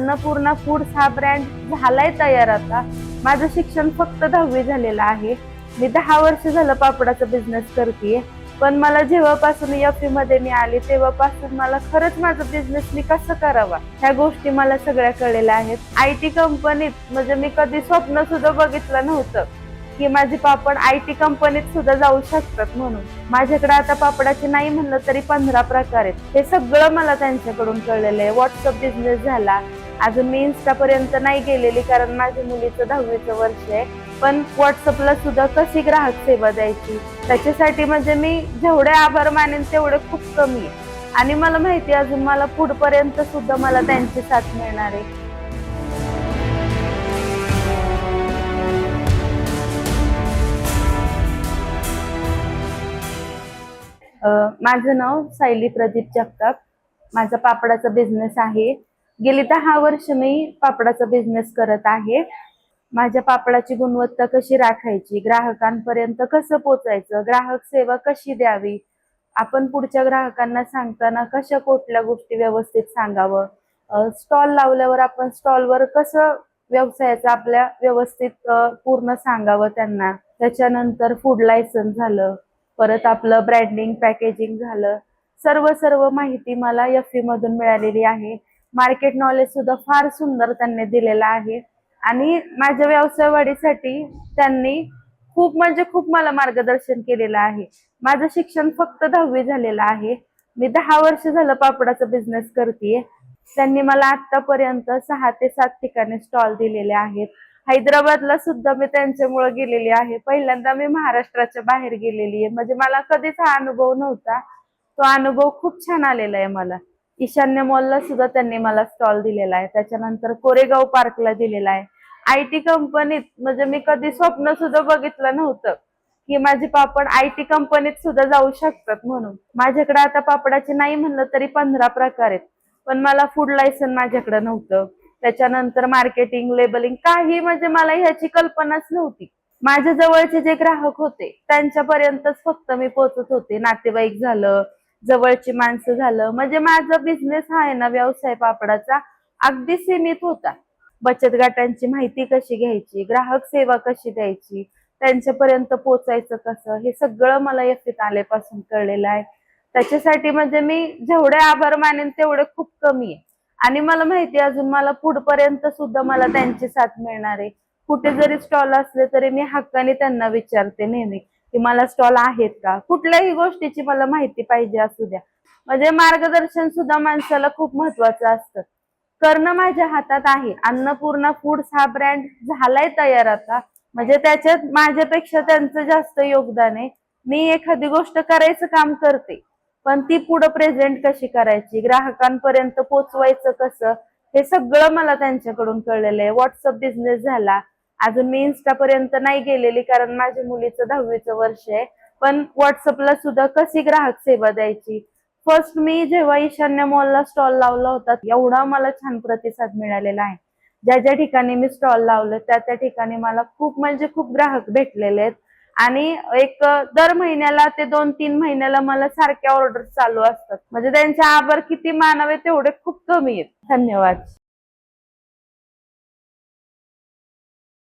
Annapurna foods हा brand झालाय तयार आता. माझं शिक्षण फक्त 10वी झालेलं आहे. मी 10 वर्ष झालं पापडाचा बिझनेस करतेय. पण मला जेव्हापासून एफई मध्ये मी आले तेव्हापासून मला खरंच माझा बिझनेस मी कसं करावा ह्या गोष्टी मला सगळ्या कळलेल्या आहेत. IT कंपनीत म्हणजे मी कधी स्वप्न सुद्धा बघितलं नव्हतं की माझे पापड IT कंपनीत सुद्धा जाऊ शकतात म्हणून. माझ्याकडे आता पापडाचे नाही म्हणलं तरी 15 प्रकार आहेत. हे सगळं मला त्यांच्याकडून कळलेलं आहे. व्हॉट्सअप बिझनेस झाला, अजून मी इन्स्टा पर्यंत नाही गेलेली कारण माझ्या मुलीचं 10वीचं वर्ष आहे. पण व्हॉट्सअपला सुद्धा कशी ग्राहक सेवा द्यायची त्याच्यासाठी म्हणजे मी जेवढे आभार मानेन तेवढे खूप कमी आहे. आणि मला माहिती अजून मला पुढपर्यंत सुद्धा मला त्यांची साथ मिळणार आहे. माझं नाव सायली प्रदीप जगताप. माझा पापडाचा बिझनेस आहे. गेली 10 वर्ष मी पापडाचा बिझनेस करत आहे. माझ्या पापडाची गुणवत्ता कशी राखायची, ग्राहकांपर्यंत कसं पोचायचं, ग्राहक सेवा कशी द्यावी, आपण पुढच्या ग्राहकांना सांगताना कशा कुठल्या गोष्टी व्यवस्थित सांगावं, स्टॉल लावल्यावर आपण स्टॉलवर कसं व्यवसायाचं आपल्या व्यवस्थित पूर्ण सांगावं त्यांना. त्याच्यानंतर फूड लायसन्स झालं, परत आपलं ब्रँडिंग पॅकेजिंग झालं. सर्व माहिती मला एफई मधून मिळालेली आहे. मार्केट नॉलेज सुद्धा फार सुंदर त्यांनी दिलेलं आहे. आणि माझ्या व्यवसाय वाढीसाठी त्यांनी खूप मला मार्गदर्शन केलेलं आहे. माझं शिक्षण फक्त 10वी झालेलं आहे. मी 10 वर्ष झालं पापडाचा बिझनेस करतेय. त्यांनी मला आतापर्यंत 6 ते 7 ठिकाणी स्टॉल दिलेले आहेत. हैदराबादला सुद्धा मी त्यांच्यामुळे गेलेली आहे. पहिल्यांदा मी महाराष्ट्राच्या बाहेर गेलेली आहे. म्हणजे मला कधीच हा अनुभव नव्हता. तो अनुभव खूप छान आलेला आहे मला. ईशान्य मॉलला सुद्धा त्यांनी मला स्टॉल दिलेला आहे. त्याच्यानंतर कोरेगाव पार्कला दिलेला आहे. IT कंपनीत म्हणजे मी कधी स्वप्न सुद्धा बघितलं नव्हतं की माझे पापड IT कंपनीत सुद्धा जाऊ शकतात म्हणून. माझ्याकडे आता पापडाचे नाही म्हणलं तरी 15 प्रकार आहेत. पण मला फूड लायसन माझ्याकडे नव्हतं. त्याच्यानंतर मार्केटिंग लेबलिंग काही म्हणजे मला ह्याची कल्पनाच नव्हती. माझ्या जवळचे जे ग्राहक होते त्यांच्यापर्यंतच फक्त मी पोहोचत होते. नातेवाईक झालं, जवळची माणसं झालं, म्हणजे माझा बिझनेस हा आहे ना व्यवसाय पापडाचा अगदी सीमित होता. बचत गटांची माहिती कशी घ्यायची, ग्राहक सेवा कशी द्यायची, त्यांच्यापर्यंत पोचायचं कसं, हे सगळं मला एफईत आल्यापासून कळलेलं आहे. त्याच्यासाठी म्हणजे मी जेवढे आभार मानेन तेवढे खूप कमी आहे. आणि मला माहिती अजून मला पुढपर्यंत सुद्धा मला त्यांची साथ मिळणार आहे. कुठे जरी स्टॉल असले तरी मी हक्काने त्यांना विचारते नेहमी की मला स्टॉल आहेत का, कुठल्याही गोष्टीची मला माहिती पाहिजे असू द्या. म्हणजे मार्गदर्शन सुद्धा माणसाला खूप महत्वाचं असतं. करणं माझ्या हातात आहे. अन्नपूर्णा फूड्स हा ब्रँड झालाय तयार आता. म्हणजे त्याच्यात माझ्यापेक्षा त्यांचं जास्त योगदान आहे. मी एखादी गोष्ट करायचं काम करते, पण ती पुढे प्रेझेंट कशी करायची, ग्राहकांपर्यंत पोचवायचं कसं, हे सगळं मला त्यांच्याकडून कळलेलं आहे. व्हॉट्सअप बिझनेस झाला, अजून मी इन्स्टा पर्यंत नाही गेलेली कारण माझ्या मुलीचं 10वीचं वर्ष आहे. पण व्हॉट्सअपला सुद्धा कशी ग्राहक सेवा द्यायची. फर्स्ट मी जेव्हा ईशान्य मॉलला स्टॉल लावला होता एवढा मला छान प्रतिसाद मिळालेला आहे. ज्या ठिकाणी मी स्टॉल लावले त्या ठिकाणी मला खूप ग्राहक भेटलेले आहेत. आणि एक दर महिन्याला ते 2-3 महिन्याला मला सारख्या ऑर्डर चालू असतात. म्हणजे त्यांचे आभार किती मानावे तेवढे खूप कमी आहेत. धन्यवाद.